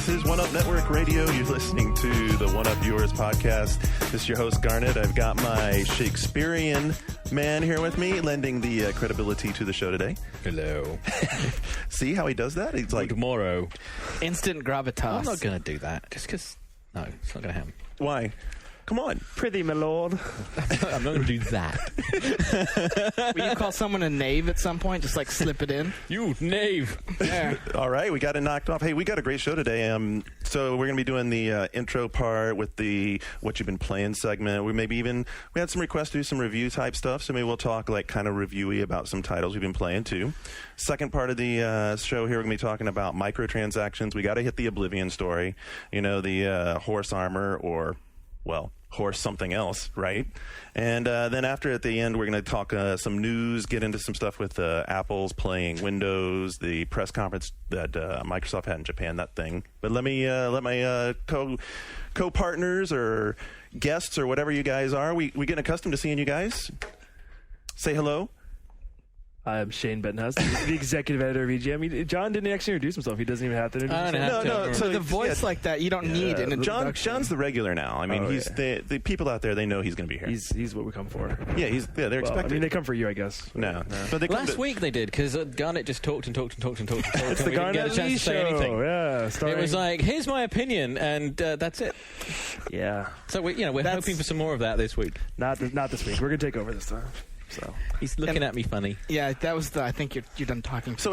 This is One Up Network Radio. You're listening to the One Up Viewers podcast. This is your host, Garnet. I've got my Shakespearean man here with me, lending the credibility to the show today. Hello. See how he does that? He's like, tomorrow. Instant gravitas. I'm not going to do that. Just because... No, it's not going to happen. why? Come on. Prithee, my lord. I'm not going to do that. Will you call someone a knave at some point? Just like slip it in? You knave. Yeah. All right, we got it knocked off. Hey, we got a great show today. So we're going to be doing the intro part with the What You've Been Playing segment. We had some requests to do some review type stuff, so maybe we'll talk like kind of reviewy about some titles we've been playing too. Second part of the show here, we're going to be talking about microtransactions. We got to hit the Oblivion story. You know, the horse armor or... well, horse something else, right? And then after, at the end, we're going to talk some news, get into some stuff with Apple's playing Windows, the press conference that Microsoft had in Japan, that thing. But let my co-partners or guests or whatever you guys are, we getting accustomed to seeing you guys. Say hello. I'm Shane Bettenhausen, the executive editor of EGM. John didn't actually introduce himself. He doesn't even have to introduce himself. No. So the voice like that, you don't need an introduction. John's the regular now. I mean, the people out there, they know he's going to be here. He's what we come for. Yeah, they're expecting. I mean, they come for you, I guess. No. But they Last week they did, because Garnet just talked. It's the we didn't Garnet get a chance Lee to say show. anything. Yeah, It was like, here's my opinion, and that's it. yeah. So we're hoping for some more of that this week. Not this week. We're gonna take over this time. So He's looking at me funny. Yeah, that was I think you're done talking. So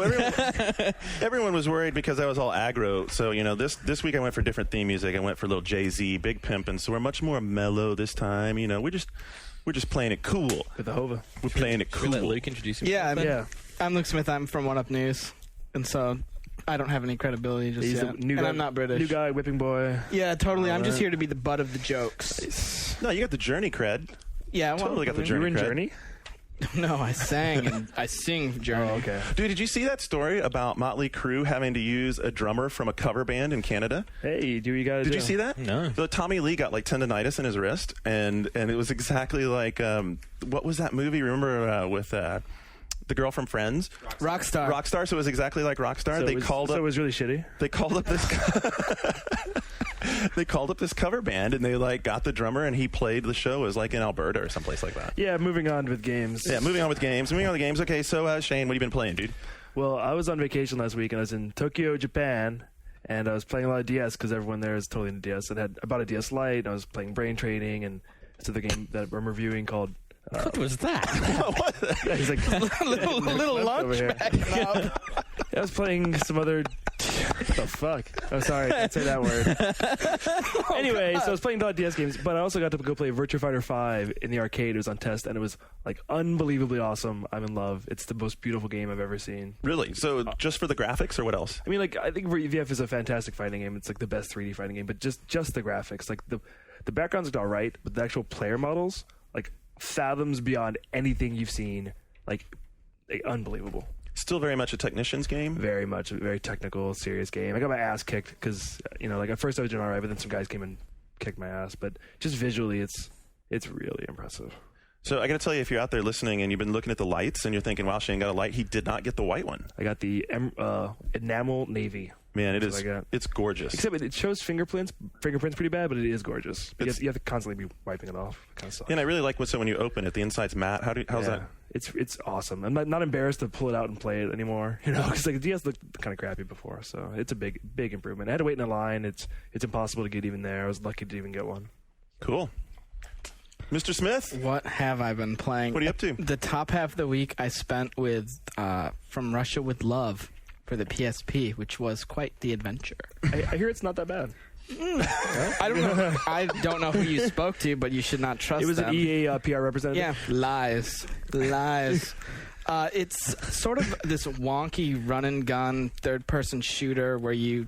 everyone was worried because I was all aggro. So, you know, this week I went for different theme music. I went for a little Jay-Z, Big Pimpin'. So we're much more mellow this time. You know, we're just playing it cool. with the Hova. We're playing it Should we let cool. Luke introduce himself? Yeah, I'm Luke Smith. I'm from One Up News, and so I don't have any credibility just He's yet. the new and guy, I'm not British. New guy, whipping boy. Yeah, totally. I'm just Alright. here to be the butt of the jokes. No, you got the Journey cred. Yeah, well, Totally got the You Journey were in cred. Journey? No, I sang and I sing Journey. Oh, okay. Dude, did you see that story about Motley Crue having to use a drummer from a cover band in Canada? Hey, do what you gotta do. Did you see that? No. So Tommy Lee got like tendonitis in his wrist, and it was exactly like what was that movie? Remember with the girl from Friends? Rockstar. Rockstar. So it was exactly like Rockstar. So it was really shitty. They called up this. They called up this cover band, and they like got the drummer, and he played the show. It was like in Alberta or someplace like that. Yeah, moving on with games. Yeah, moving on with games. Okay, so Shane, what have you been playing, dude? Well, I was on vacation last week, and I was in Tokyo, Japan, and I was playing a lot of DS because everyone there is totally into DS. I bought a DS Lite, and I was playing Brain Trading, and it's the game that I'm reviewing called... What was that? Yeah, he's like... little lunch backing up. I was playing some other... What the fuck? Oh, sorry. I can't say that word. Anyway, so I was playing a lot of DS games, but I also got to go play Virtua Fighter 5 in the arcade. It was on test, and it was like unbelievably awesome. I'm in love. It's the most beautiful game I've ever seen. Really? So just for the graphics, or what else? I mean, like, I think VF is a fantastic fighting game. It's like the best 3D fighting game, but just the graphics. Like, the backgrounds looked all right, but the actual player models, like, fathoms beyond anything you've seen. Like unbelievable. Still very much a technician's game. Very much a very technical, serious game. I got my ass kicked because, you know, like at first I was doing all right, but then some guys came and kicked my ass. But just visually, it's really impressive. So I got to tell you, if you're out there listening and you've been looking at the lights and you're thinking, wow, Shane got a light, he did not get the white one. I got the enamel navy. Man, That's what I got. it's gorgeous. Except it shows fingerprints pretty bad, but it is gorgeous. You have to constantly be wiping it off. It kind of sucks. And I really like when you open it, the inside's matte. How's that? It's awesome. I'm not embarrassed to pull it out and play it anymore. You know, because like the DS looked kind of crappy before, so it's a big improvement. I had to wait in a line. It's impossible to get even there. I was lucky to even get one. Cool. Mr. Smith, What have I been playing? what are you up to? The top half of the week I spent with From Russia with Love for the PSP, which was quite the adventure. I hear it's not that bad. I don't know. I don't know who you spoke to, but you should not trust It was them. an EA PR representative. Yeah, lies. It's sort of this wonky run and gun third-person shooter where you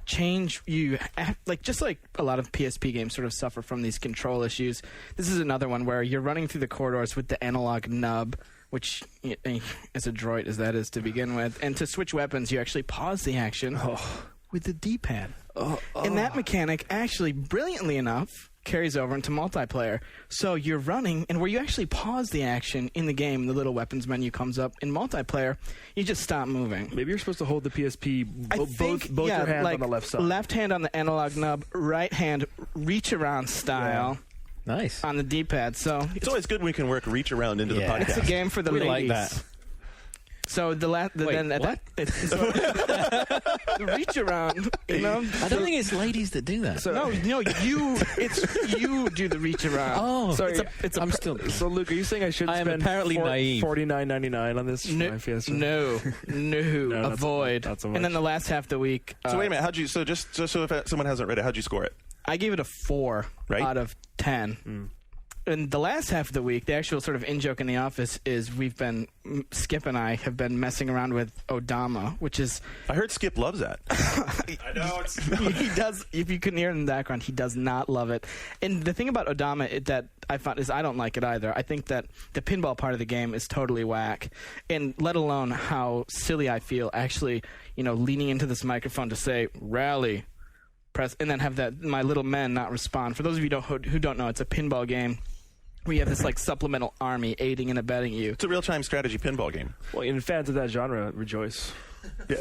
just like a lot of PSP games sort of suffer from these control issues. This is another one where you're running through the corridors with the analog nub, which as adroit as that is to begin with, and to switch weapons you actually pause the action with the D-pad. And that mechanic actually, brilliantly enough, carries over into multiplayer. So you're running, and where you actually pause the action in the game, the little weapons menu comes up. In multiplayer, you just stop moving. Maybe you're supposed to hold the PSP both yeah, your hands like on the left side. Left hand on the analog nub, right hand reach around style Nice. on the D-pad. So It's always good when we can work reach around into the Yeah. it's a podcast. game for the We ladies. like that. So then at what? the reach around, you know. I don't think it's ladies that do that. No, you do the reach around. Oh, Sorry, I'm still. So, Luke, are you saying I should I am spend apparently naive. $49.99 on this? No, for my Fiesta? no, not avoid. not so And then much. the last half of the week, So wait a minute. How'd you? So just so if someone hasn't read it, how'd you score it? I gave it a 4 Right. out of 10. And the last half of the week, the actual sort of in-joke in the office is Skip and I have been messing around with Odama, which is, I heard Skip loves that. I know. he does, if you couldn't hear it in the background, he does not love it. And the thing about Odama that I found is I don't like it either. I think that the pinball part of the game is totally whack. And let alone how silly I feel actually, leaning into this microphone to say, rally, press, and then have my little men not respond. For those of you who don't know, it's a pinball game. We have this supplemental army aiding and abetting you. It's a real-time strategy pinball game. Well, and fans of that genre rejoice. Yeah.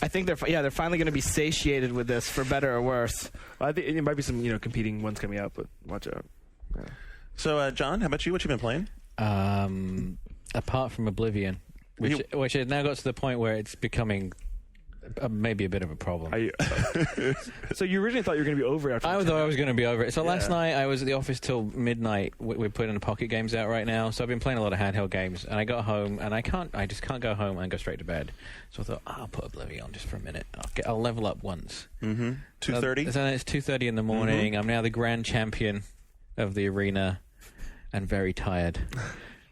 I think they're finally going to be satiated with this, for better or worse. I think there might be some competing ones coming out, but watch out. Yeah. So, John, how about you? What you been playing? Apart from Oblivion, which has now got to the point where it's becoming maybe a bit of a problem. So you originally thought you were going to be over after. I thought I was going to be over it. So last Yeah. night I was at the office till midnight. We're putting the pocket games out right now, so I've been playing a lot of handheld games. And I got home, and I just can't go home and go straight to bed. So I thought, I'll put Oblivion on just for a minute. I'll level up once. 2:30. So it's 2:30 in the morning. I'm now the grand champion of the arena, and very tired.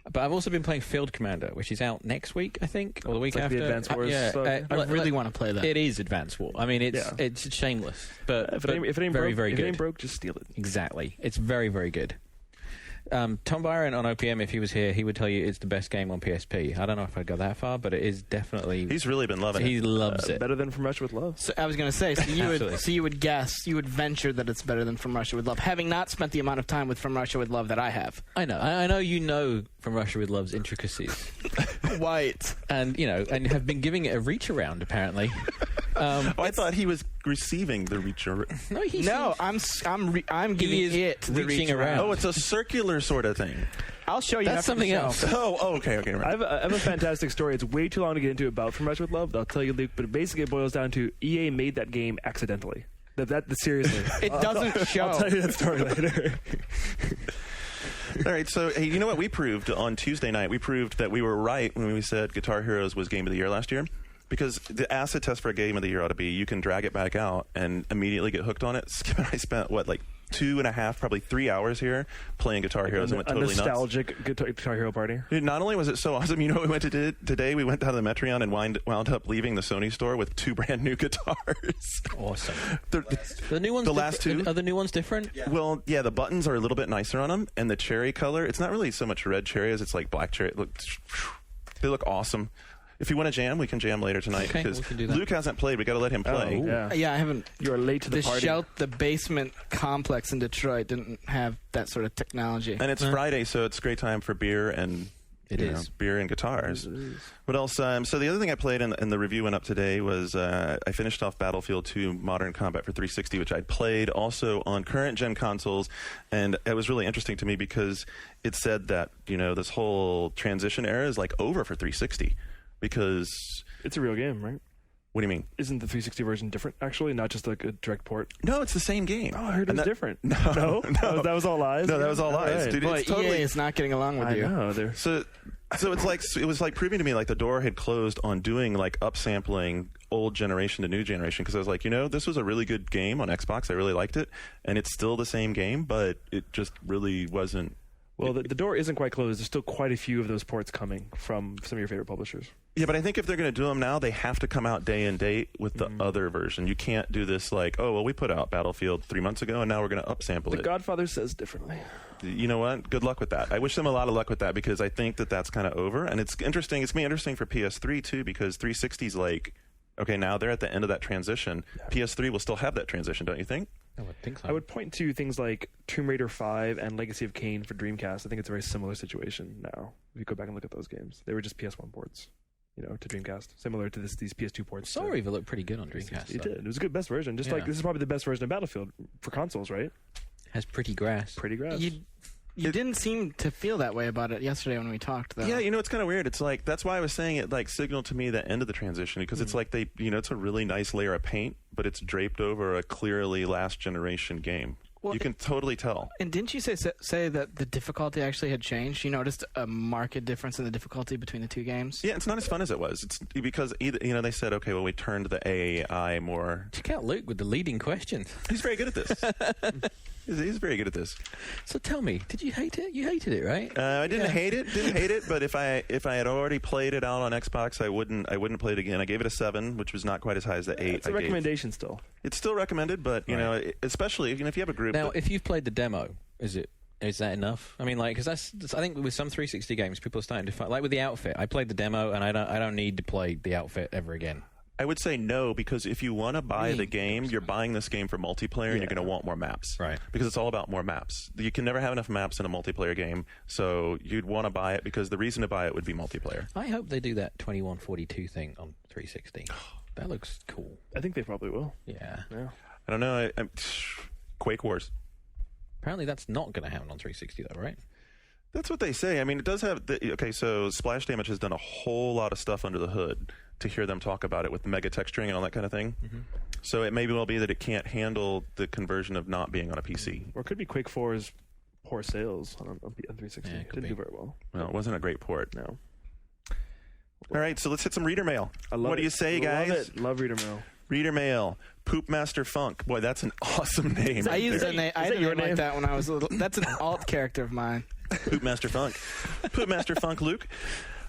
But I've also been playing Field Commander, which is out next week, I think, or the week like after. the Advance Wars. I really want to play that. It is Advance War. I mean, it's shameless, but if it ain't very, broke, very if good. it ain't broke, just steal it. Exactly. It's very, very good. Tom Byron on OPM, if he was here, he would tell you it's the best game on PSP. I don't know if I'd go that far, but it is definitely... He's really been loving He it. loves it. Better than From Russia with Love. So I was going to say, Absolutely. you would venture that it's better than From Russia with Love, having not spent the amount of time with From Russia with Love that I have. I know. I know you know From Russia with Love's intricacies. White. And, and have been giving it a reach around, apparently. I thought he was receiving the reach. No, I'm giving is it the reaching reach around. Oh, it's a circular sort of thing. I'll show you. That's after the something show. else. Okay. Right. I have a fantastic story. It's way too long to get into about From Russia with Love. I'll tell you, Luke, but basically it boils down to EA made that game accidentally. Seriously. It doesn't show. I'll tell you that story later. All right, so hey, you know what we proved on Tuesday night? We proved that we were right when we said Guitar Heroes was Game of the Year last year. Because the acid test for a Game of the Year ought to be you can drag it back out and immediately get hooked on it. Skip and I spent, 2.5, probably 3 hours here playing Guitar Heroes and went totally nuts. A nostalgic Guitar Hero party. Dude, not only was it so awesome, you know what we went to do today? We went down to the Metreon and wound up leaving the Sony store with 2 brand new guitars. Awesome. The new ones the last two? Are the new ones different? Yeah. Well, yeah, the buttons are a little bit nicer on them, and the cherry color, it's not really so much red cherry as it's like black cherry. They look awesome. If you want to jam, we can jam later tonight. Okay, because we can do that. Luke hasn't played. We got to let him play. Yeah. Yeah, I haven't. You are late to the party. The basement complex in Detroit didn't have that sort of technology. And it's Friday, so it's a great time for beer and It is. beer and guitars. What else? So the other thing I played and the review went up today was I finished off Battlefield 2 Modern Combat for 360, which I'd played also on current gen consoles, and it was really interesting to me because it said that this whole transition era is over for 360 because It's a real game, right? what do you mean? Isn't the 360 version different, actually? Not just like a direct port? No, it's the same game. Oh, I heard it And was that- different. No. That was all lies? No, that was all lies, right. dude. Boy, It's totally. EA is not getting along with I you. know. So it was like proving to me the door had closed on doing upsampling old generation to new generation because I was like, this was a really good game on Xbox. I really liked it, and it's still the same game, but it just really wasn't. Well, the door isn't quite closed. There's still quite a few of those ports coming from some of your favorite publishers. Yeah, but I think if they're going to do them now, they have to come out day and date with the other version. You can't do this we put out Battlefield 3 months ago, and now we're going to upsample The it. Godfather says differently. You know what? Good luck with that. I wish them a lot of luck with that because I think that's kind of over. And it's interesting. It's going to be interesting for PS3, too, because 360's okay, now they're at the end of that transition. PS3 will still have that transition, don't you think? I would think so. I would point to things like Tomb Raider 5 and Legacy of Kain for Dreamcast. I think it's a very similar situation now. If you go back and look at those games, they were just PS1 ports, to Dreamcast, similar to these PS2 ports. Soul Reaver looked pretty good on Dreamcast. It did. It was a good best version. Just like this is probably the best version of Battlefield for consoles, right? Has pretty grass. Pretty grass. You didn't seem to feel that way about it yesterday when we talked, though. Yeah, it's kind of weird. It's like, that's why I was saying it like signaled to me the end of the transition, because it's like they, it's a really nice layer of paint, but it's draped over a clearly last generation game. Well, you can totally tell. And didn't you say that the difficulty actually had changed? You noticed a marked difference in the difficulty between the two games? Yeah, it's not as fun as it was. It's because either, they said, okay, well, we turned the AI more. Check out Luke with the leading questions. He's very good at this. He's very good at this. So tell me, did you hate it? You hated it, right? I didn't hate it. But if I had already played it out on Xbox, I wouldn't play it again. I gave it a 7, which was not quite as high as the 8. It's a recommendation still. It's still recommended, but especially if you have a group. Now, if you've played the demo, is that enough? I mean, like, because I think with some 360 games, people are starting to find, like with the outfit. I played the demo, and I don't need to play the outfit ever again. I would say no, because if you want to buy the game, you're buying this game for multiplayer, and you're going to want more maps. Right. Because it's all about more maps. You can never have enough maps in a multiplayer game, so you'd want to buy it because the reason to buy it would be multiplayer. I hope they do that 2142 thing on 360. That looks cool. I think they probably will. Yeah. I don't know. Quake Wars. Apparently that's not going to happen on 360, though, right? That's what they say. I mean, it does have... so Splash Damage has done a whole lot of stuff under the hood to hear them talk about it with mega texturing and all that kind of thing. Mm-hmm. So it may well be that it can't handle the conversion of not being on a PC. Or it could be Quake 4's poor sales on 360. Yeah, it didn't do very well. Well, it wasn't a great port. No. All right, so let's hit some reader mail. What do you say, guys? Love it. Love reader mail. Reader mail. Poop Master Funk. Boy, that's an awesome name. I used there. I had a name like that when I was little. That's an alt character of mine. Poop Master Funk. Poop Master Funk Luke.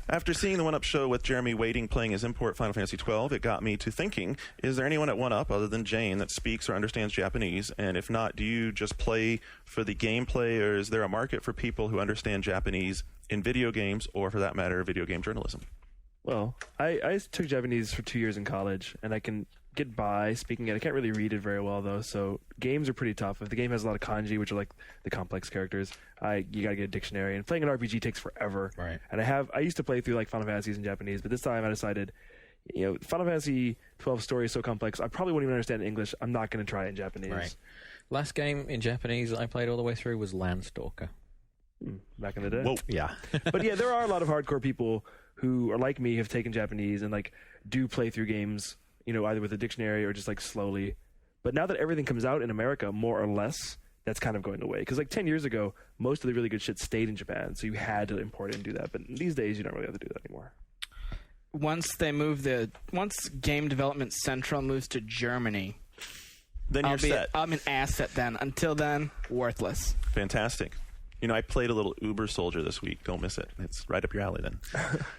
After seeing the 1UP show with Jeremy Wading playing his import Final Fantasy XII, it got me to thinking, is there anyone at 1UP other than Jane that speaks or understands Japanese? And if not, do you just play for the gameplay, or is there a market for people who understand Japanese in video games, or for that matter, video game journalism? Well, I took Japanese for 2 years in college, and I can get by speaking it. I can't really read it very well, though, so games are pretty tough. If the game has a lot of kanji, which are like the complex characters, you gotta get a dictionary, and playing an RPG takes forever. Right. And I used to play through like Final Fantasies in Japanese, but this time I decided, Final Fantasy 12 story is so complex, I probably won't even understand English. I'm not gonna try it in Japanese. Right. Last game in Japanese that I played all the way through was Landstalker. Back in the day. Whoa. Yeah. But yeah, there are a lot of hardcore people who are like me, have taken Japanese and like do play through games, either with a dictionary or just like slowly. But now that everything comes out in America, more or less, that's kind of going away. Because like 10 years ago, most of the really good shit stayed in Japan, so you had to import it and do that. But these days, you don't really have to do that anymore. Once Game Development Central moves to Germany, Then you're set. I'm an asset then. Until then, worthless. Fantastic. I played a little Uber Soldier this week. Don't miss it. It's right up your alley then.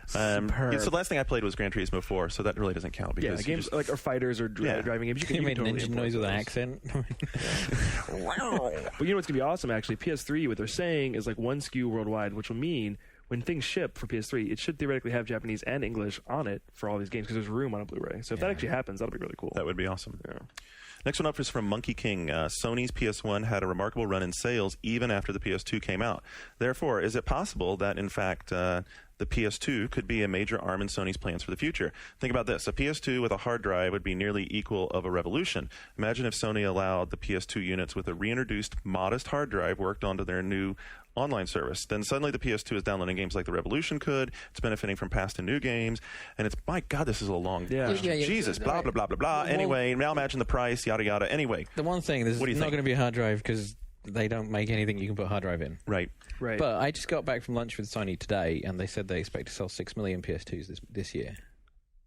So the last thing I played was Gran Turismo 4, so that really doesn't count. Because games like or fighters or driving games. You made an engine noise with an accent. Wow. But what's going to be awesome, actually? PS3, what they're saying is like one SKU worldwide, which will mean when things ship for PS3, it should theoretically have Japanese and English on it for all these games because there's room on a Blu-ray. So if that actually happens, that'll be really cool. That would be awesome. Yeah. Next one up is from Monkey King. Sony's PS1 had a remarkable run in sales even after the PS2 came out. Therefore, is it possible that, in fact, the PS2 could be a major arm in Sony's plans for the future? Think about this. A PS2 with a hard drive would be nearly equal of a revolution. Imagine if Sony allowed the PS2 units with a reintroduced modest hard drive worked onto their new online service. Then suddenly the PS2 is downloading games like the Revolution could. It's benefiting from past and new games. And it's, my God, this is a long... Yeah. Jesus, blah, blah, blah, blah, blah. Anyway, now imagine the price, yada, yada. Anyway. The one thing, there's What do you not think? going to be a hard drive because they don't make anything you can put a hard drive in. Right. But I just got back from lunch with Sony today, and they said they expect to sell 6 million PS2s this year.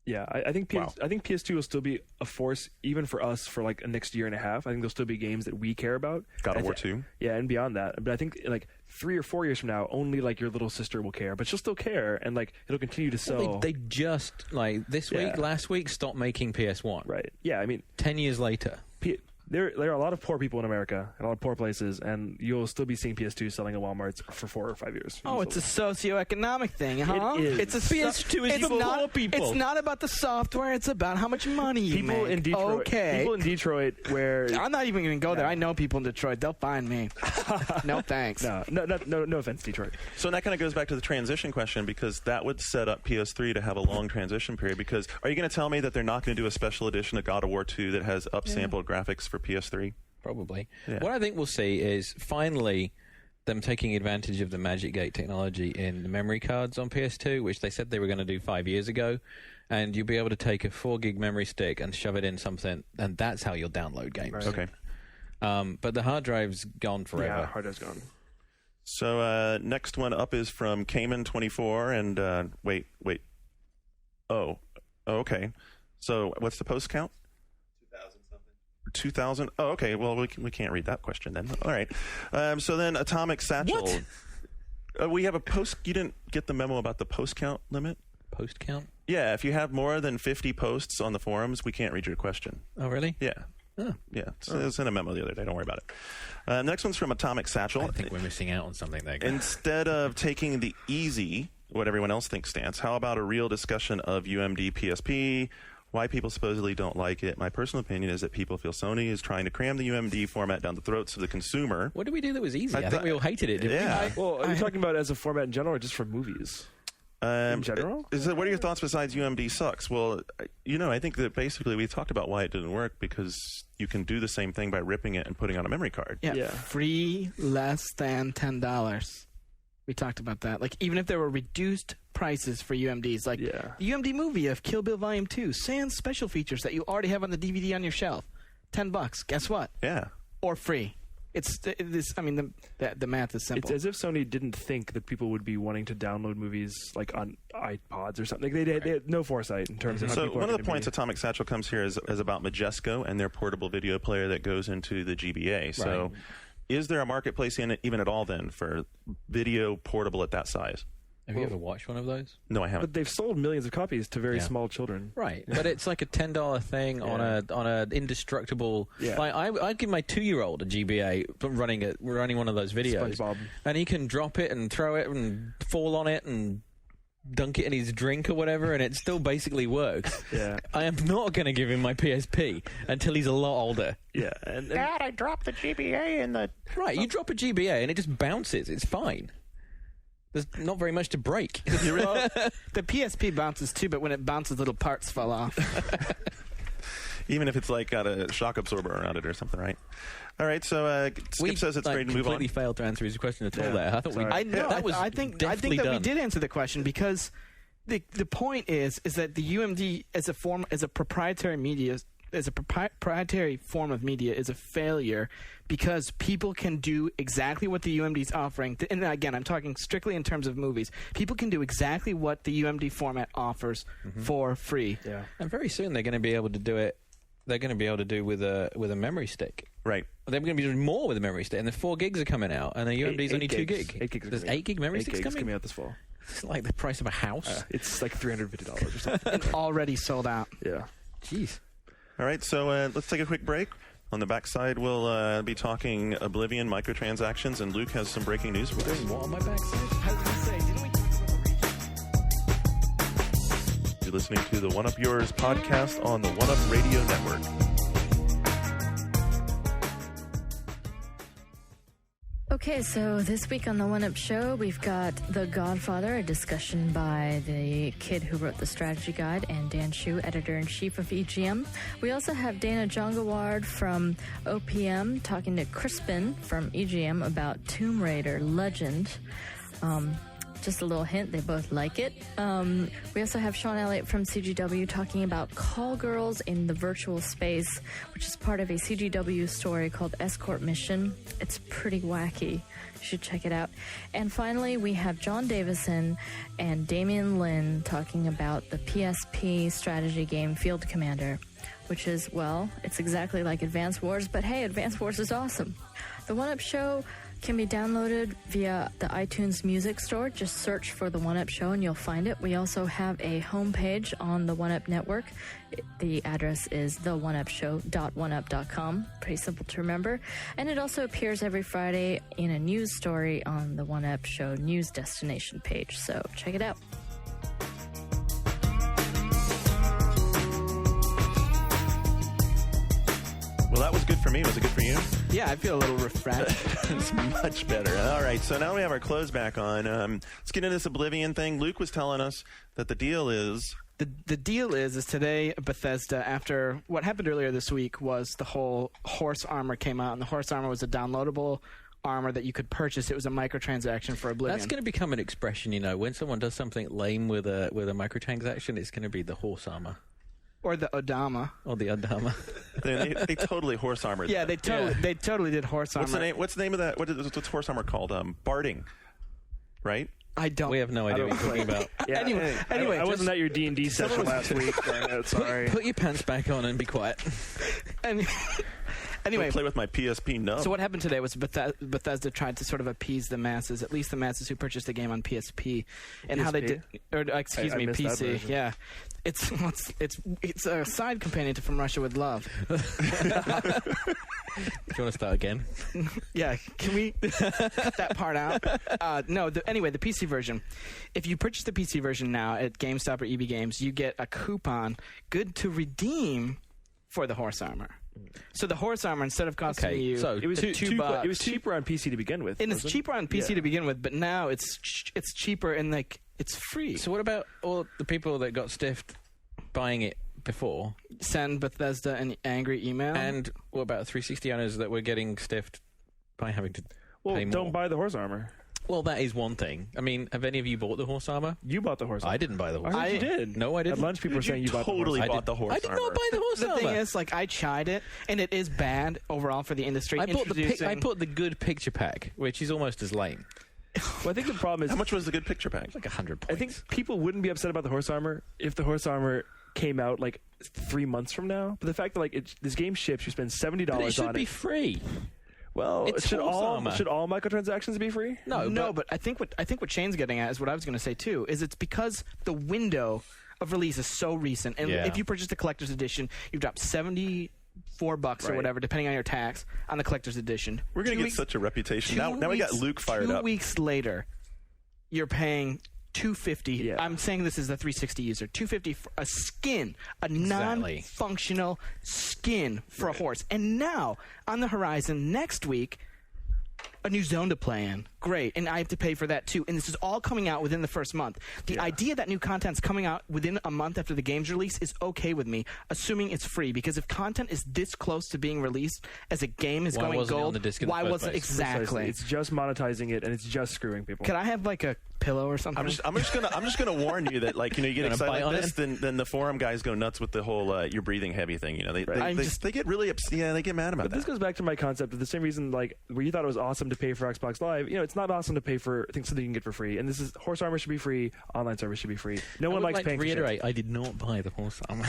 Yeah, I think Wow. I think PS2 will still be a force even for us for like a next year and a half. I think there'll still be games that we care about. God of War 2. Yeah, and beyond that. But I think like 3 or 4 years from now, only like your little sister will care, but she'll still care, and like it'll continue to sell. Well, they just, like, this week, last week, stopped making PS1. Right. Yeah, I mean, 10 years later. there are a lot of poor people in America and a lot of poor places, and you'll still be seeing PS2 selling at Walmarts for 4 or 5 years. Oh, it's a socioeconomic thing, huh? It is. It's a PS2 is it's for not, poor people. It's not about the software. It's about how much money you people make. in Detroit. Okay. People in Detroit where I'm not even going to go there. I know people in Detroit. They'll find me. No thanks. no offense, Detroit. So that kind of goes back to the transition question, because that would set up PS3 to have a long transition period. Because are you going to tell me that they're not going to do a special edition of God of War 2 that has upsampled graphics for PS3? Probably. Yeah. What I think we'll see is finally them taking advantage of the Magic Gate technology in the memory cards on PS2, which they said they were going to do 5 years ago. And you'll be able to take a 4 gig memory stick and shove it in something, and that's how you'll download games. Right. Okay. But the hard drive's gone forever. Yeah, hard drive's gone. So next one up is from Cayman24, and wait. Oh, okay. So what's the post count? 2,000. Oh, okay. Well, we can't read that question then. All right. So then Atomic Satchel. What? We have a post. You didn't get the memo about the post count limit? Post count? Yeah. If you have more than 50 posts on the forums, we can't read your question. Oh, really? Yeah. Oh. Yeah. It's in a memo the other day. Don't worry about it. Next one's from Atomic Satchel. I think we're missing out on something there. Instead of taking the easy, what everyone else thinks stance, how about a real discussion of UMD PSP? Why people supposedly don't like it. My personal opinion is that people feel Sony is trying to cram the UMD format down the throats of the consumer. What did we do that was easy? I think we all hated it, didn't Yeah. we? Well, are you talking about as a format in general or just for movies? In general? What are your thoughts besides UMD sucks? Well, I think that basically we talked about why it didn't work, because you can do the same thing by ripping it and putting on a memory card. Yeah. Free less than $10. We talked about that. Like, even if there were reduced prices for UMDs, like the UMD movie of Kill Bill Volume 2, sans special features that you already have on the DVD on your shelf, $10. Guess what? Yeah. Or free. It's this. I mean, the math is simple. It's as if Sony didn't think that people would be wanting to download movies like on iPods or something. They had no foresight in terms of how So people one are of the gonna points Atomic Satchel comes here is about Majesco and their portable video player that goes into the GBA. So is there a marketplace in it even at all then for video portable at that size? Have you ever watched one of those? No, I haven't. But they've sold millions of copies to very small children. Right, but it's like a $10 thing on a indestructible. Yeah. Like I'd give my 2-year-old a GBA running one of those videos, SpongeBob. and he can drop it and throw it and fall on it and dunk it in his drink or whatever, and it still basically works. Yeah. I am not going to give him my PSP until he's a lot older. Yeah. And Dad, I dropped the GBA in the... Right, you drop a GBA and it just bounces. It's fine. There's not very much to break. Well, the PSP bounces too, but when it bounces, little parts fall off. Even if it's like got a shock absorber around it or something, right? All right, so Skip says it's ready to move on. We completely failed to answer his question at all there. I thought Sorry. I know. that was I think deftly that we done. did answer the question, because the point is that the UMD as a proprietary media, as a proprietary form of media, is a failure, because people can do exactly what the UMD is offering. And again, I'm talking strictly in terms of movies. People can do exactly what the UMD format offers for free. yeah. And very soon they're going to be able to do it. They're going to be able to do with a memory stick. Right. They're going to be doing more with a memory stick, and the 4 gigs are coming out, and the UMD's only 2 gigs. gig. 8 gigs. There's 8 gig memory 8 sticks gigs coming. out this fall. It's like the price of a house. It's like $350 or something. And already sold out. Yeah. Jeez. All right, so let's take a quick break. On the backside, we'll be talking Oblivion microtransactions, and Luke has some breaking news for us. Doing what on my backside? I was going to say, didn't we talk about You're listening to the One Up Yours podcast on the One Up Radio Network. Okay, so this week on the One Up Show, we've got The Godfather, a discussion by the kid who wrote the strategy guide, and Dan Shu, editor-in-chief of EGM. We also have Dana Jongaward from OPM talking to Crispin from EGM about Tomb Raider Legend. Just a little hint, they both like it. We also have Sean Elliott from CGW talking about Call Girls in the Virtual Space, which is part of a CGW story called Escort Mission. It's pretty wacky. You should check it out. And finally, we have John Davison and Damian Lin talking about the PSP strategy game Field Commander, which is, well, it's exactly like Advance Wars, but hey, Advance Wars is awesome. The One Up Show can be downloaded via the iTunes Music Store. Just search for The One-Up Show and you'll find it. We also have a homepage on the One-Up Network. The address is theoneupshow.oneup.com. Pretty simple to remember. And it also appears every Friday in a news story on the One-Up Show news destination page. So check it out. Well, that was good for me. Was it good for you? Yeah, I feel a little refreshed. It's much better. All right, so now we have our clothes back on. Let's get into this Oblivion thing. Luke was telling us that the deal is... The deal is today Bethesda, after what happened earlier this week, was the whole horse armor came out, and the horse armor was a downloadable armor that you could purchase. It was a microtransaction for Oblivion. That's going to become an expression, you know. When someone does something lame with a microtransaction, it's going to be the horse armor. Or the Odama. Or the Odama. they totally horse armored. Yeah, that. they totally did horse armor. What's the name of that? What's horse armor called? Barding, right? I don't. We have no idea what you're talking about. Yeah. Anyway, I wasn't at your D&D session last week. Sorry. Put your pants back on and be quiet. Anyway, Go play with my PSP nub. so what happened today was Bethesda tried to sort of appease the masses, at least the masses who purchased the game on PSP, and how they did, or excuse me, missed that PC. version. Yeah, it's a side companion to From Russia with Love. Do you want to start again? Yeah, can we cut that part out? No, anyway, the PC version. If you purchase the PC version now at GameStop or EB Games, you get a coupon good to redeem for the horse armor. So the horse armor, instead of costing you, so It was $2. It was cheaper on PC to begin with. and it's wasn't it? cheaper on PC Yeah. to begin with, but now it's cheaper and like it's free. So what about all the people that got stiffed buying it before? Send Bethesda an angry email. And what about 360 owners that were getting stiffed by having to Well, pay more? don't buy the horse armor. Well, that is one thing. I mean, have any of you bought the horse armor? You bought the horse armor. I didn't buy the horse I armor. heard you did. No, I didn't. At lunch, people were saying you bought the horse totally armor. bought the horse I did armor. not buy the horse the armor. thing is, like, I tried it, and it is bad overall for the industry. I bought Introducing- the good picture pack, which is almost as lame. Well, I think the problem is How much was the good picture pack? Like 100 I points. think people wouldn't be upset about the horse armor if the horse armor came out like 3 months from now. But the fact that like this game ships, you spend $70 but it should on be it. free. Well, It's should horse all armor. microtransactions be free? No, but I think what Shane's getting at is what I was going to say too. Is it's because the window of release is so recent, and Yeah. if you purchase the collector's edition, you drop $74 or Right. whatever, depending on your tax, on the collector's edition. We're going to 2 get weeks- such a reputation. 2 Now we got weeks- Luke fired 2 up. weeks later, you're paying $250. Yeah. I'm saying this is a 360 user. $250 for a skin, a Exactly. non-functional skin for a horse. And now on the horizon next week, a new zone to play in. Great. And I have to pay for that too. And this is all coming out within the first month. The idea that new content's coming out within a month after the game's release is okay with me, assuming it's free. Because if content is this close to being released as a game is Why going wasn't it on gold, the disc in the why first wasn't place? exactly? Precisely. It's just monetizing it, and it's just screwing people. Could I have like a pillow or something? I'm just gonna warn you that like you get Gonna excited bite on like this, then the forum guys go nuts with the whole you're breathing heavy thing. You know I'm they, just- they get really upset. Yeah, they get mad about But this that. goes back to my concept of the same reason, like where you thought it was awesome to pay for Xbox Live. You know, it's not awesome to pay for something you can get for free. And this is horse armor should be free. Online service should be free. No I one would likes like paying to for shit. reiterate, I did not buy the horse armor.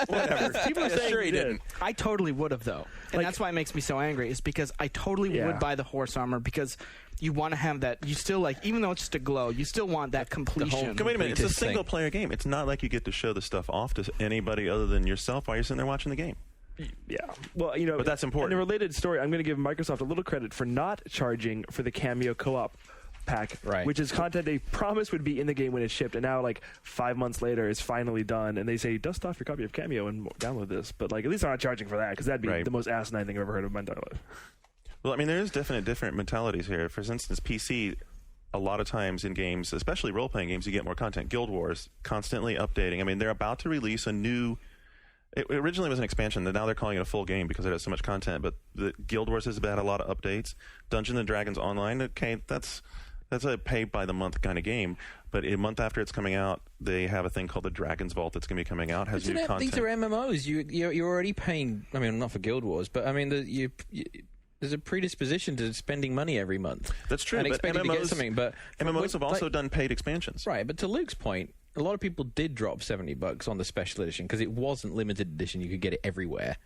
Whatever. People are saying sure you he did. didn't. I totally would have, though. And Like- that's why it makes me so angry, is because I totally Yeah. would buy the horse armor because you want to have that. You still, like, even though it's just a glow, you still want that completion. Wait a minute, it's a Completest thing. single player game. It's not like you get to show the stuff off to anybody other than yourself while you're sitting there watching the game. Yeah. Well, you know, But that's important. In a related story, I'm going to give Microsoft a little credit for not charging for the Cameo co-op pack, Right. which is content they promised would be in the game when it shipped, and now like 5 months later, it's finally done, and they say dust off your copy of Cameo and download this. But like, at least they're not charging for that because that'd be Right. the most asinine thing I've ever heard of in my entire life. Well, I mean, there is definite different mentalities here. For instance, PC, a lot of times in games, especially role-playing games, you get more content. Guild Wars, constantly updating. I mean, they're about to release a new... It originally was an expansion, now they're calling it a full game because it has so much content, but the Guild Wars has had a lot of updates. Dungeons & Dragons Online, okay, that's a pay-by-the-month kind of game, but a month after it's coming out, they have a thing called the Dragon's Vault that's going to be coming out, has new content. These are MMOs. You're already paying. I mean, not for Guild Wars, but I mean, there's a predisposition to spending money every month. That's true, and but expecting to get MMOs something. But MMOs have also like- done paid expansions. right. But to Luke's point, a lot of people did drop $70 on the special edition because it wasn't limited edition. You could get it everywhere.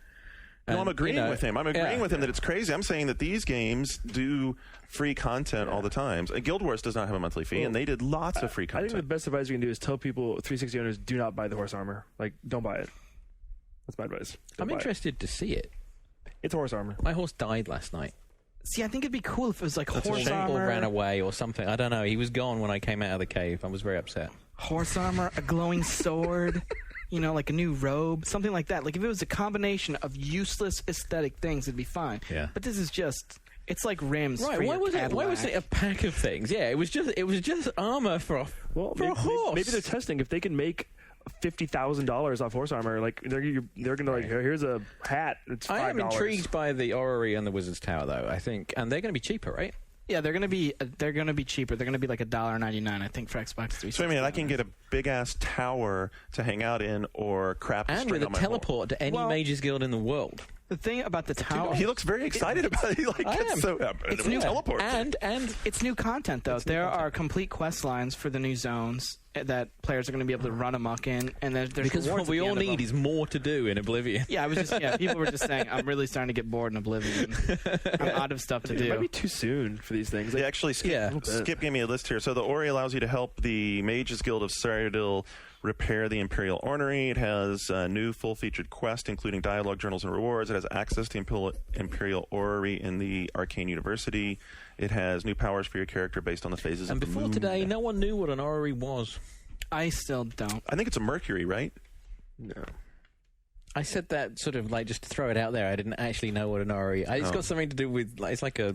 No, I'm agreeing you know, with him. I'm agreeing yeah. with him that it's crazy. I'm saying that these games do free content all the time. Guild Wars does not have a monthly fee, and they did lots of free I content. think the best advice you can do is tell people 360 owners do not buy the horse armor. Like, don't buy it. That's my advice. Don't I'm buy interested to see it. It's horse armor. My horse died last night. See, I think it'd be cool if it was like horse Or armor, ran away or something. I don't know. He was gone when I came out of the cave. I was very upset. horse armor, a glowing sword, you know, like a new robe, something like that. Like if it was a combination of useless aesthetic things, it'd be fine. Yeah. But this is just. It's like rims. Right? For Why your was it? Why Cadillac. was it a pack of things? Yeah, it was just armor for a horse. Maybe they're testing if they can make $50,000 off horse armor. Like they're going to like, here's a hat. It's $5. I am intrigued by the Orrery and the Wizard's Tower, though. I think, and they're going to be cheaper, right? Yeah, they're gonna be cheaper. They're gonna be like $1.99, I think, for Xbox 360. So I mean, I can get a big ass tower to hang out in, or crap, And with a teleport to any Mages Guild in the world. The thing about the tower, He looks very excited about it. He like I gets am. so It's new teleport. And it's new content though. There are complete quest lines for the new zones that players are going to be able to run amok in, and there's because rewards what we at the all end of need them. is more to do in Oblivion. Yeah, people were just saying, I'm really starting to get bored in Oblivion. I'm out of stuff to It might be do. too soon for these things. They actually Yeah. Skip gave me a list here. So the Ori allows you to help the Mages Guild of Cyrodiil repair the Imperial Ornery. It has a new full-featured quest, including dialogue, journals, and rewards. It has access to Imperial Orrery in the Arcane University. It has new powers for your character based on the phases And of the before moon. today, no one knew what an Orrery was. I still don't. I think it's a Mercury, right? No. I said that sort of like just to throw it out there. I didn't actually know what an Orrery. It's got something to do with like it's like a.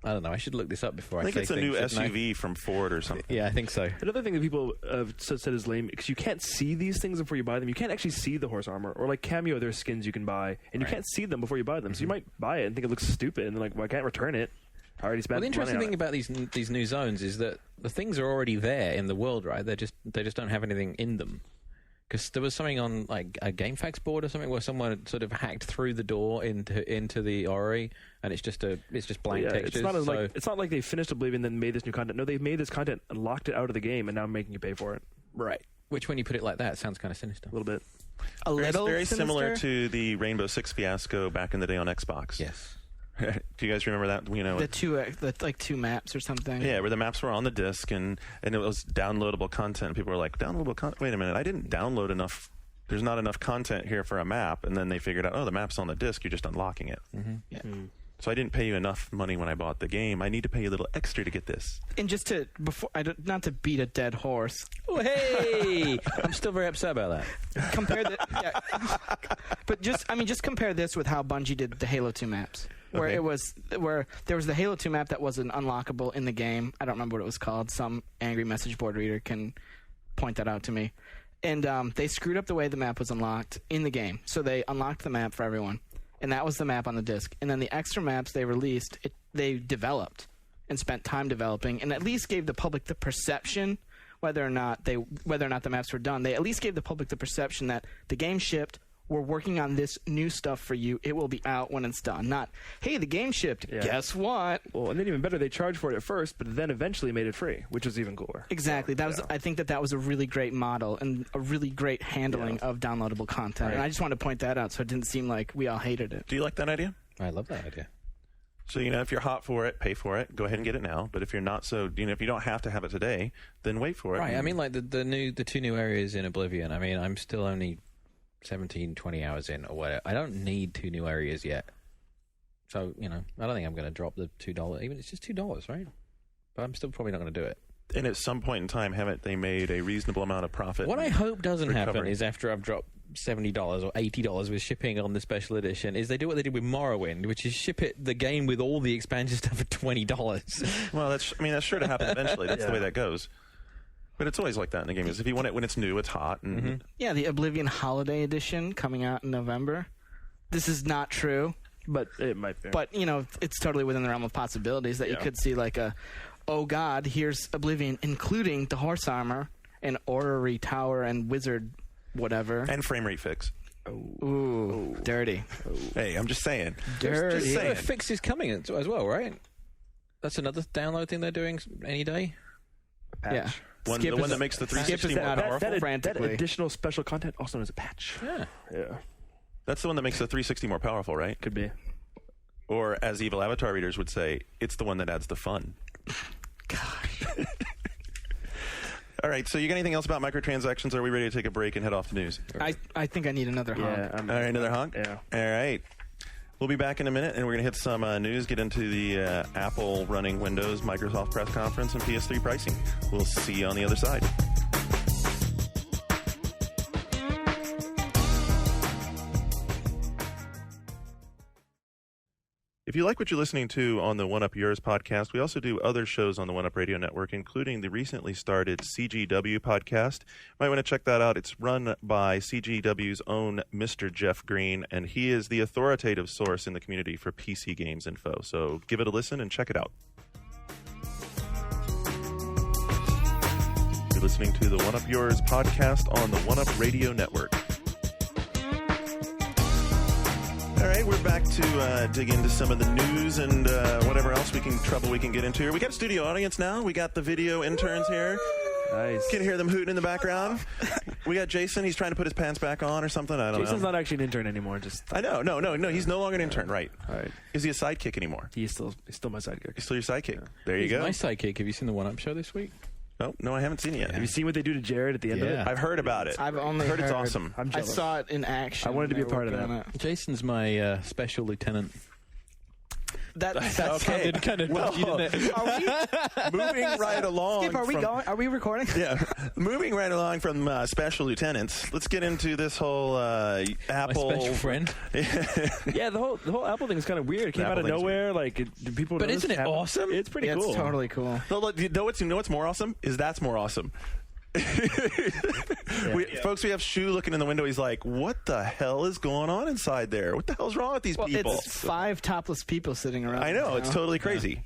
I don't know. I should look this up before I think say it's a things, new shouldn't I? SUV from Ford or something. Yeah, I think so. Another thing that people have said is lame because you can't see these things before you buy them. You can't actually see the horse armor or like Cameo. There's skins you can buy, and you can't see them before you buy them. So you might buy it and think it looks stupid, and then like, well, I can't return it. I already spent. Well, the interesting money thing on it. about these new zones is that the things are already there in the world, right? They just don't have anything in them. Because there was something on like a GameFAQs board or something where someone sort of hacked through the door into the Orrery, and it's just blank textures. It's not like they finished Oblivion and then made this new content. No, they've made this content and locked it out of the game, and now making you pay for it right. Which, when you put it like that, sounds kind of sinister. a little bit. A little Very similar sinister? to the Rainbow Six fiasco back in the day on Xbox. Yes. Do you guys remember that? You know, the two maps or something. yeah, where the maps were on the disc and it was downloadable content. People were like, downloadable content? Wait a minute, I didn't download enough. There's not enough content here for a map. And then they figured out, oh, the map's on the disc. You're just unlocking it. Mm-hmm. Yeah. So I didn't pay you enough money when I bought the game. I need to pay you a little extra to get this. And just to not to beat a dead horse, Oh, hey! I'm still very upset about that. compare the. Yeah. But just compare this with how Bungie did the Halo 2 maps. Where there was the Halo 2 map that wasn't unlockable in the game. I don't remember what it was called. Some angry message board reader can point that out to me. And they screwed up the way the map was unlocked in the game. So they unlocked the map for everyone. And that was the map on the disc. And then the extra maps they released, they developed and spent time developing and at least gave the public the perception, whether or not the maps were done, they at least gave the public the perception that the game shipped. We're working on this new stuff for you. It will be out when it's done. Not, hey, the game shipped. Yeah. Guess what? Well, and then even better, they charged for it at first, but then eventually made it free, which was even cooler. Exactly. I think that was a really great model and a really great handling of downloadable content. Right. And I just wanted to point that out so it didn't seem like we all hated it. Do you like that idea? I love that idea. So, if you're hot for it, pay for it. Go ahead and get it now. But if you're not if you don't have to have it today, then wait for it. Right. I mean, like the two new areas in Oblivion. I mean, I'm still only 17, 20 hours in or whatever. I don't need 2 new areas yet. So, I don't think I'm going to drop the $2. Even it's just $2, right? But I'm still probably not going to do it. And at some point in time, haven't they made a reasonable amount of profit? What I hope doesn't happen recovery. is after I've dropped $70 or $80 with shipping on the special edition, is they do what they did with Morrowind, which is ship the game with all the expansion stuff for $20. Well, that's sure to happen eventually. That's the way that goes. But it's always like that in the game. Is if you want it when it's new, it's hot. And Yeah, the Oblivion Holiday Edition coming out in November. This is not true, But it might be. but it's totally within the realm of possibilities that you could see like oh God, here's Oblivion, including the horse armor and Orrery Tower and Wizard whatever. and frame rate fix. Ooh, dirty. Hey, I'm just saying. Dirty. Just The saying. fix is coming as well, right? That's another download thing they're doing any day. patch. Yeah. The Skip one is- that makes the Skip is 360 more out of powerful. that- That frantically. additional special content, also known as a patch. Yeah. Yeah. That's the one that makes the 360 more powerful, right? Could be. Or, as Evil Avatar readers would say, it's the one that adds the fun. Gosh. All right, so you got anything else about microtransactions? Or are we ready to take a break and head off to news? I think I need another honk. Yeah. All right, another honk? Yeah. All right. We'll be back in a minute, and we're going to hit some news, get into the Apple running Windows Microsoft press conference and PS3 pricing. We'll see you on the other side. If you like what you're listening to on the One Up Yours podcast, we also do other shows on the One Up Radio Network, including the recently started CGW podcast. You might want to check that out. It's run by CGW's own Mr. Jeff Green, and he is the authoritative source in the community for PC games info. So give it a listen and check it out. You're listening to the One Up Yours podcast on the One Up Radio Network. All right, we're back to dig into some of the news and whatever else we can get into here. We got a studio audience now. We got the video interns here. Nice. Can hear them hooting in the background. We got Jason. He's trying to put his pants back on or something. I don't Jason's know. not actually an intern anymore. Just I know. No. He's no longer an intern, right? all right. Is he a sidekick anymore? He's still my sidekick. He's still your sidekick. There you He's go. my sidekick. Have you seen the One Up show this week? No, I haven't seen it yet. Have you seen what they do to Jared at the end of Yeah. it? I've heard about it. I've only heard it's heard. awesome. I'm I jealous. saw it in action. I wanted to be a They part were of that. gonna- Jason's my special lieutenant. That Okay. sounded kind of dodgy, didn't it? Are we? Moving right along. Skip, are we from- going? Are we recording? Yeah, moving right along from special lieutenants. Let's get into this whole My Apple. special friend. Yeah, the whole Apple thing is kind of weird. It came The out of Apple thing's nowhere. Like, do people? But notice isn't it happened? awesome? It's pretty Yeah, cool. it's totally cool. No, look, you know what's more awesome is that's more awesome. Folks, we have Shu looking in the window. He's like, "What the hell is going on inside there? What the hell's wrong with these Well, people?" it's 5 topless people sitting around. I know, you it's totally crazy.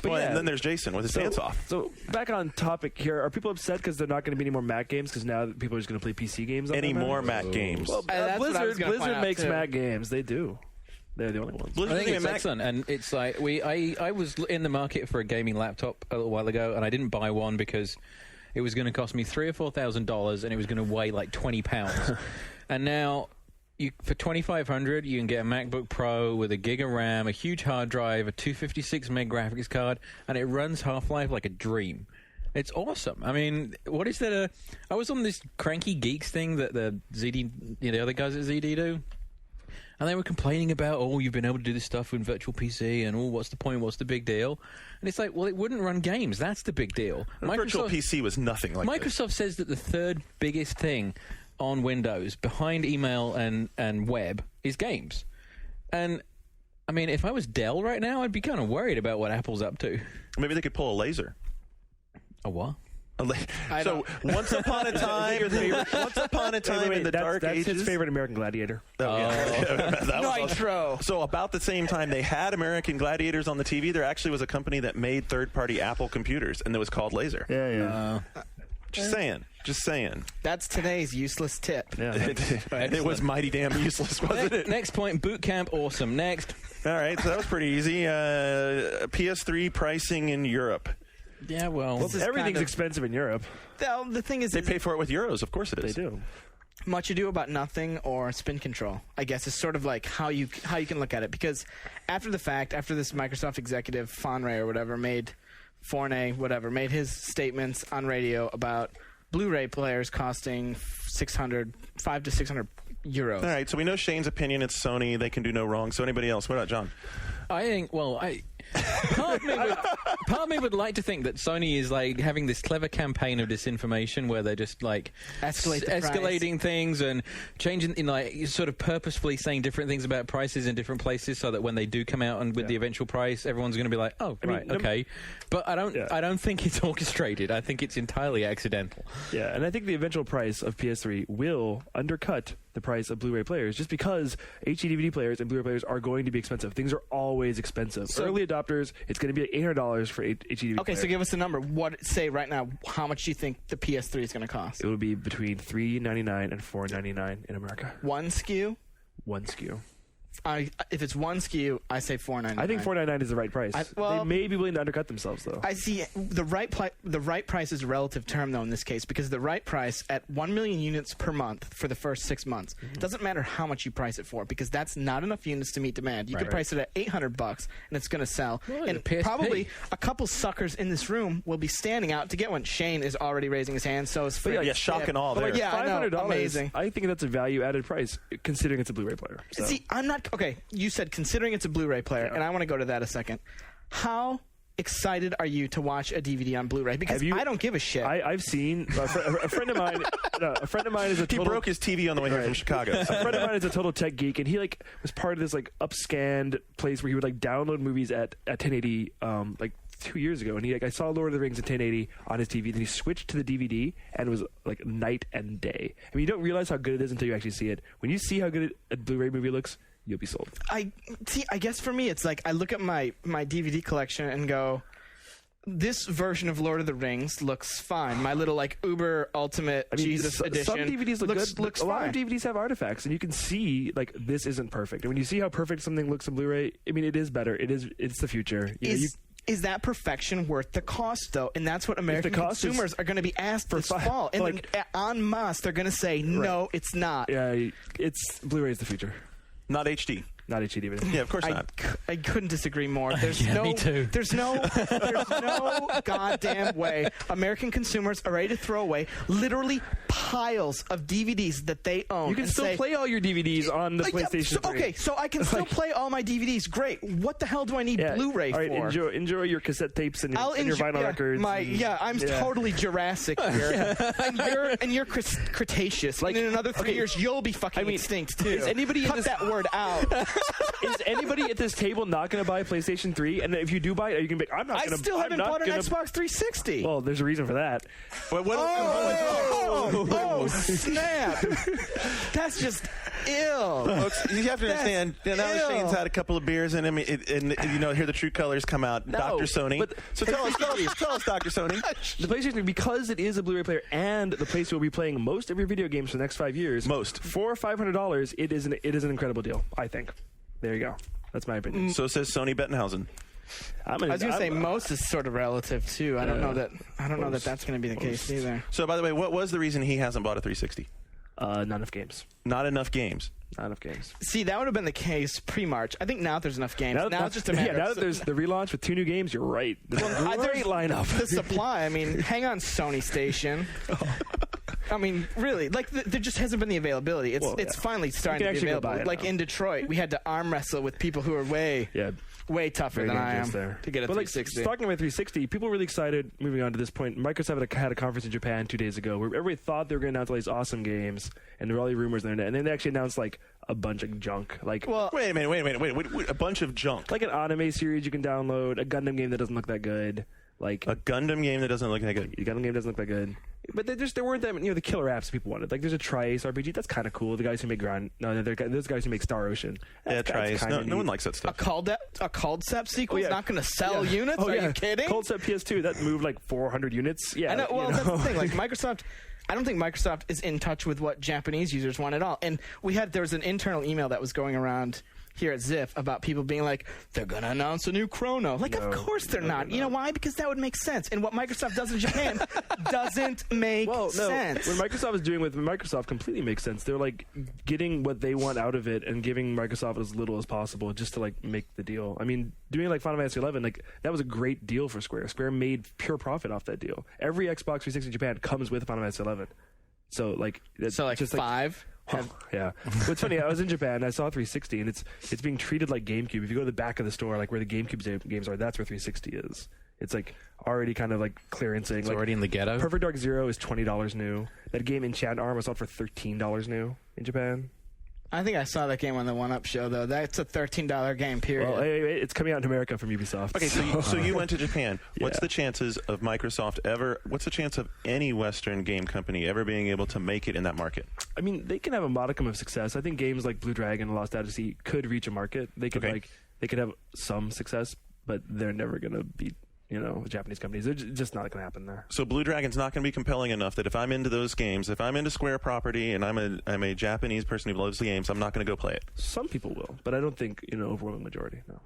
But Well, yeah. and then there's Jason with his pants off. So back on topic here, are people upset because they're not going to be any more Mac games? Because now people are just going to play PC games. On Any them now? more Mac games? Well, That's what I was gonna point Blizzard out, makes too. Mac games. They do. They're the only ones. Blizzard I think doesn't it's even excellent, and it's like I was in the market for a gaming laptop a little while ago, and I didn't buy one because it was going to cost me $3,000 or $4,000, and it was going to weigh like 20 pounds. And now, for $2,500, you can get a MacBook Pro with a gig of RAM, a huge hard drive, a 256 meg graphics card, and it runs Half-Life like a dream. It's awesome. I mean, what is that? I was on this Cranky Geeks thing that the other guys at ZD do. And they were complaining about, you've been able to do this stuff with Virtual PC, and what's the point? What's the big deal? And it's like, well, it wouldn't run games. That's the big deal. Virtual PC was nothing like this. Microsoft says that the third biggest thing on Windows, behind email and web, is games. And I mean, if I was Dell right now, I'd be kind of worried about what Apple's up to. Maybe they could pull a laser. A what? So once upon a time, in the dark that's ages. his favorite American Gladiator. Oh, yeah. That was Nitro. So about the same time they had American Gladiators on the TV, there actually was a company that made third-party Apple computers, and it was called Laser. Yeah. Just saying. That's today's useless tip. Yeah. It was mighty damn useless, wasn't it? Next point, Boot Camp, awesome. Next. All right, so that was pretty easy. PS3 pricing in Europe. Yeah, well, This is Everything's kind of- expensive in Europe. Well, the thing is, They pay for it with euros, of course it They is. do. Much Ado About Nothing or Spin Control, I guess, is sort of like how you can look at it. Because after the fact, after this Microsoft executive, Fonray or whatever, made his statements on radio about Blu-ray players costing 500 to 600 euros. All right, so we know Shane's opinion. It's Sony. They can do no wrong. So anybody else? What about John? I think, part of me would like to think that Sony is like having this clever campaign of disinformation where they're just like escalating things and changing, sort of purposefully saying different things about prices in different places, so that when they do come out and with the eventual price, everyone's going to be like, okay. But I don't think it's orchestrated. I think it's entirely accidental. Yeah, and I think the eventual price of PS3 will undercut the price of Blu-ray players, just because HD DVD players and Blu-ray players are going to be expensive. Things are always expensive. So- Early adopters, it's going to be $800 for HD DVD. Okay, player. so give us a number. Say right now, how much do you think the PS3 is going to cost? It will be between $399 and $499 in America. One SKU, One SKU. if it's one SKU, I say $4.99. I think $4.99 is the right price. well, they may be willing to undercut themselves, though. I see the right price is a relative term, though, in this case, because the right price at 1 million units per month for the first 6 months doesn't matter how much you price it for, because that's not enough units to meet demand. You could price it at $800 and it's going to sell. Well, and PSP. probably a couple suckers in this room will be standing out to get one. Shane is already raising his hand, so is Fred. Yeah, shock and all there. Yeah, I know. $500, Amazing. I think that's a value-added price, considering it's a Blu-ray player. So. See, I'm not okay. You said considering it's a Blu-ray player, and I want to go to that a second. How excited are you to watch a DVD on Blu-ray? Because I don't give a shit. I've seen a friend of mine. A friend of mine is a He total. broke his TV on the way here from Chicago. A friend of mine is a total tech geek, and he was part of this upscanned place where he would download movies at 1080 2 years ago, and I saw Lord of the Rings in 1080 on his TV. Then he switched to the DVD, and it was like night and day. I mean, you don't realize how good it is until you actually see it. When you see how good a Blu-ray movie looks, you'll be sold. I guess for me, it's I look at my DVD collection and go, this version of Lord of the Rings looks fine. My little Uber Ultimate Jesus edition. Some DVDs looks a lot of DVDs have artifacts, and you can see this isn't perfect. And when you see how perfect something looks on Blu-ray, I mean, it is better. It's the future. Is that perfection worth the cost, though? And that's what American consumers are going to be asked this fall. And en masse, they're going to say, no, it's not. Yeah, Blu-ray is the future. Not HD. Not HD even. Yeah, of course not. I couldn't disagree more. There's me too. There's no goddamn way American consumers are ready to throw away literally piles of DVDs that they own. You can still play all your DVDs on the PlayStation 3. Okay, so I can still play all my DVDs. Great. What the hell do I need Blu-ray all right, for? Enjoy your cassette tapes and your vinyl records. I'm totally Jurassic here. and you're Cretaceous. And in another 3 years, you'll be fucking extinct, too. Is anybody Cut that word out. Is anybody at this table not going to buy a PlayStation 3? And if you do buy it, are you going to be I'm not going to... I still haven't bought an Xbox 360. Well, there's a reason for that. Oh, snap. That's just ill. Folks, you have to understand, now that Shane's had a couple of beers in him, and hear the true colors come out. No, Dr. Sony. So tell us, Dr. Sony. The PlayStation, because it is a Blu-ray player and the place will be playing most of your video games for the next 5 years. Most. For $500, it is an incredible deal, I think. There you go. That's my opinion. So says Sony Bettenhausen. I was going to say most is sort of relative too. I don't know that that's going to be the case either. So by the way, what was the reason he hasn't bought a 360? Not enough games. Not enough games. Not enough games. See, that would have been the case pre-March. I think now there's enough games. Now it's just a matter. Now that there's the relaunch with 2 new games, you're right. There's a great lineup. The supply. I mean, hang on, Sony Station. I mean, really, there just hasn't been the availability. It's finally starting to be available. In Detroit, we had to arm wrestle with people who are way tougher than I am to get a 360. Talking about 360, people were really excited. Moving on to this point, Microsoft had a conference in Japan 2 days ago where everybody thought they were going to announce all these awesome games, and there were all these rumors on the internet, and then they actually announced a bunch of junk. Wait a minute. A bunch of junk. Like an anime series you can download, a Gundam game that doesn't look that good. A Gundam game that doesn't look that good. A Gundam game doesn't look that good. But there weren't that many, the killer apps people wanted. There's a Tri-Ace RPG. That's kind of cool. The guys who make those guys who make Star Ocean. Tri-Ace. No one likes that stuff. A Coldcept sequel is not going to sell units? Are you kidding? Coldcept PS2, that moved 400 units. Yeah. I know. Well, that's the thing. Microsoft... I don't think Microsoft is in touch with what Japanese users want at all. And there was an internal email that was going around here at Ziff about people being they're going to announce a new Chrono. Of course they're not. You know why? Because that would make sense. And what Microsoft does in Japan doesn't make sense. What Microsoft is doing with Microsoft completely makes sense. They're getting what they want out of it and giving Microsoft as little as possible just to make the deal. I mean, doing Final Fantasy 11, that was a great deal for Square. Square made pure profit off that deal. Every Xbox 360 in Japan comes with Final Fantasy 11. So just 5? Yeah. What's funny, I was in Japan, I saw 360, and it's being treated like GameCube. If you go to the back of the store, where the GameCube games are, that's where 360 is. It's already kind of clearancing. It's already in the ghetto? Perfect Dark Zero is $20 new. That game Enchant Arm was sold for $13 new in Japan. I think I saw that game on the 1UP show, though. That's a $13 game, period. Well, it's coming out in America from Ubisoft. Okay, so you went to Japan. What's the chances of Microsoft what's the chance of any Western game company ever being able to make it in that market? I mean, they can have a modicum of success. I think games like Blue Dragon and Lost Odyssey could reach a market. They could they could have some success, but they're never going to beat Japanese companies. They're just not going to happen there. So Blue Dragon's not going to be compelling enough that if I'm into those games, if I'm into Square property and I'm a Japanese person who loves the games, I'm not going to go play it. Some people will, but I don't think overwhelming majority. No.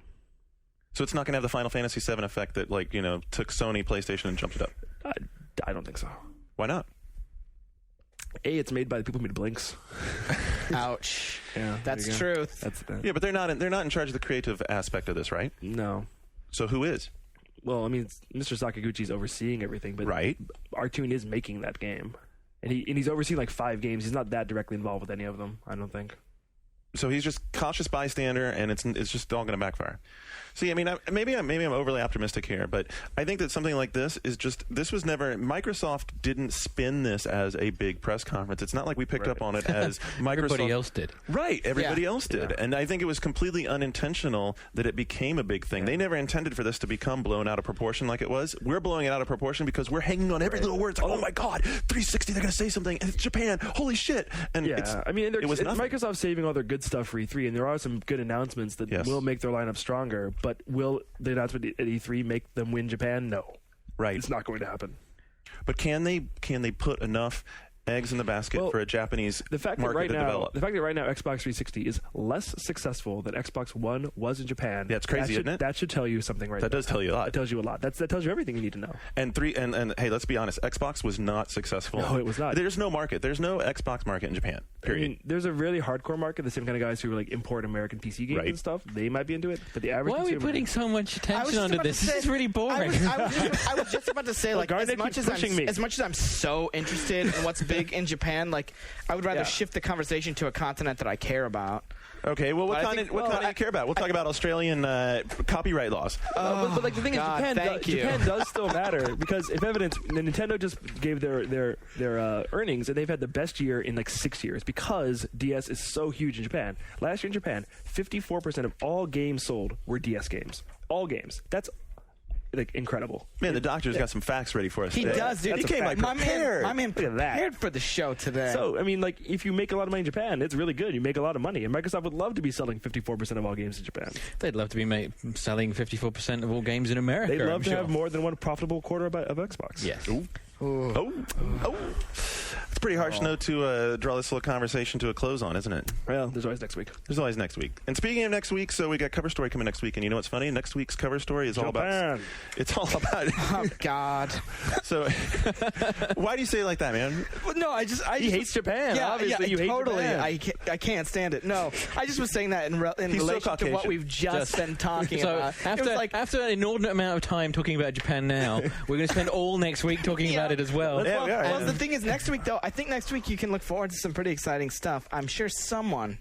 So it's not going to have the Final Fantasy VII effect that took Sony PlayStation and jumped it up. I don't think so. Why not? It's made by the people who made Blinks. Ouch. Yeah, That's there you go. truth. Yeah, but they're not in charge of the creative aspect of this, right? No. So who is? Well, I mean, Mr. Sakaguchi's overseeing everything, but Right. Artoon is making that game, and he's overseeing like 5 games. He's not that directly involved with any of them, I don't think. So he's just cautious bystander, and it's just all going to backfire. See, I mean, maybe I'm overly optimistic here, but I think that something like this was never. Microsoft didn't spin this as a big press conference. It's not like we picked up on it as Microsoft. Everybody else did. Right, everybody Yeah. else did. Yeah. And I think it was completely unintentional that it became a big thing. They never intended for this to become blown out of proportion like it was. We're blowing it out of proportion because we're hanging on every little word. It's like, oh my God, 360, they're going to say something, and it's Japan, holy shit. And it was nothing. Microsoft's saving all their good stuff for E3, and there are some good announcements that Yes. will make their lineup stronger, but will the announcement at E3 make them win Japan? No. Right. It's not going to happen. But can they put enough eggs in the basket Well, for a Japanese The fact market that to develop? the fact that right now Xbox 360 is less successful than Xbox One was in Japan. Yeah, it's crazy, isn't it? That should tell you something right That now. does tell you a lot. That tells you a lot. That tells you everything you need to know. And hey, let's be honest, Xbox was not successful. No, it was not. There's no market. There's no Xbox market in Japan. Period. I mean, there's a really hardcore market, the same kind of guys who import American PC games Right. and stuff. They might be into it, but the average Why are we consumer- putting so much attention onto this? This is really boring. I was just about to say, like, Garnet as much keeps as pushing me. as much as I'm so interested in what's big in Japan, like, I would rather Yeah. shift the conversation to a continent that I care about. Okay, well, what But I kind think- of what well, kind do I- you care about? We'll talk about Australian copyright laws. but like the thing God, is, thank you. Japan does still matter because, if evidence, Nintendo just gave their earnings, and they've had the best year in like 6 years because DS is so huge in Japan. Last year in Japan, 54% of all games sold were DS games. All games. That's like incredible. Man, the doctor's got some facts ready for us. He today. does, dude. He came like my prepared. man Look at that. prepared for the show today. So, I mean, like, if you make a lot of money in Japan, it's really good. You make a lot of money. And Microsoft would love to be selling 54% of all games in Japan. They'd love to be selling 54% of all games in America. They'd love I'm to sure. have more than one profitable quarter of Xbox. Yes. Oh. It's a pretty harsh note to draw this little conversation to a close on, isn't it? Well, there's always next week. There's always next week. And speaking of next week, so we got cover story coming next week, and you know what's funny? Next week's cover story is all about. Japan. It's all about. oh God. So, why do you say it like that, man? Well, no, I He hates Japan. Yeah, Obviously, you hate totally. Japan. I can't stand it. No, I just was saying that in He's so relation to Caucasian. what we've just been talking So about. It was after an inordinate amount of time talking about Japan now, we're going to spend all next week talking Yeah. about it as well. Yeah, we are. Well, the thing is, next week though, I think next week you can look forward to some pretty exciting stuff. I'm sure someone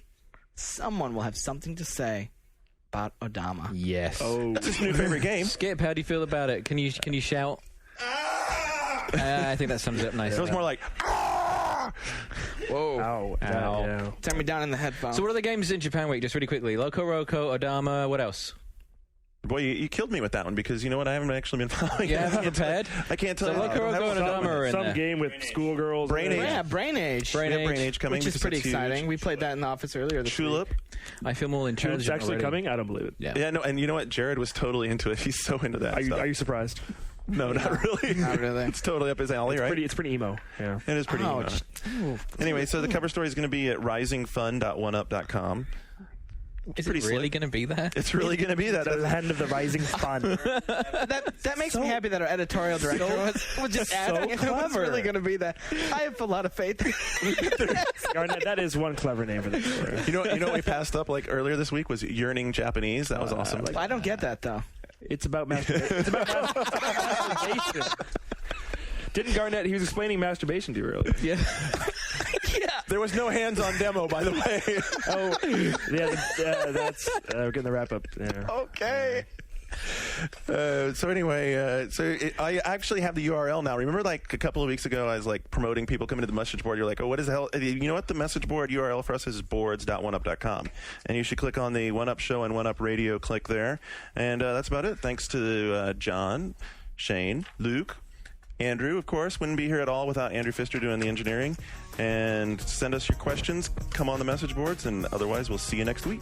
will have something to say about Odama. Yes. Oh, That's his new favorite game. Skip, how do you feel about it? Can you shout? I think that sums it up nicely. It was more like. Whoa! ow. Ow. Yeah. Turn me down in the headphones. So what are the games in Japan Week? Just really quickly. Loco Roco, Odama, what else? Boy, you killed me with that one because you know what? I haven't actually been following. You it. haven't prepared? I can't tell So you. Loco I don't have Roco one. and Odama are in Some there. game with schoolgirls. Brain and Age. yeah, Brain Age, Brain We have Age, Brain Age coming, which is because pretty it's huge. exciting. We played that in the office earlier this Tulip. week. I feel more It's intelligent actually already. coming? I don't believe it. Yeah. Yeah, no, and you know what? Jared was totally into it. He's so into that stuff. Are you surprised? No, not really. Not really. It's totally up his alley, right? It's pretty emo. Yeah. It is pretty. Ouch. emo. Anyway, so the cover story is going to be at risingfun.oneup.com. Is pretty it really slick. going to be that? It's really going to be that. The land of the rising sun. That makes me happy that our editorial director was just asking if it was clever. really going to be that. I have a lot of faith. Garnet, that is one clever name for this story. You know what we passed up like earlier this week was yearning Japanese. That was awesome. I don't get that though. It's about masturbation. It's about masturbation. Didn't Garnet? He was explaining masturbation to you earlier. Yeah. There was no hands-on demo, by the way. Oh, yeah. That's we're getting the wrap up. Yeah. Okay. So anyway, I actually have the URL now. Remember, like a couple of weeks ago, I was like promoting people coming to the message board. You're like, oh, what is the hell? You know what? The message board URL for us is boards.oneup.com, and you should click on the One Up Show and One Up Radio. Click there, and that's about it. Thanks to John, Shane, Luke. Andrew, of course, wouldn't be here at all without Andrew Pfister doing the engineering. And send us your questions. Come on the message boards, and otherwise, we'll see you next week.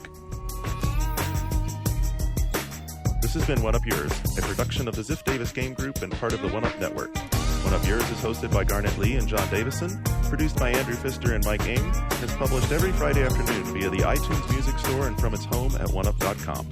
This This has been One Up Yours, a production of the Ziff Davis Game Group and part of the One Up Network. One Up Yours is hosted by Garnet Lee and John Davison, produced by Andrew Pfister and Mike Aim, and is published every Friday afternoon via the iTunes Music Store and from its home at oneup.com.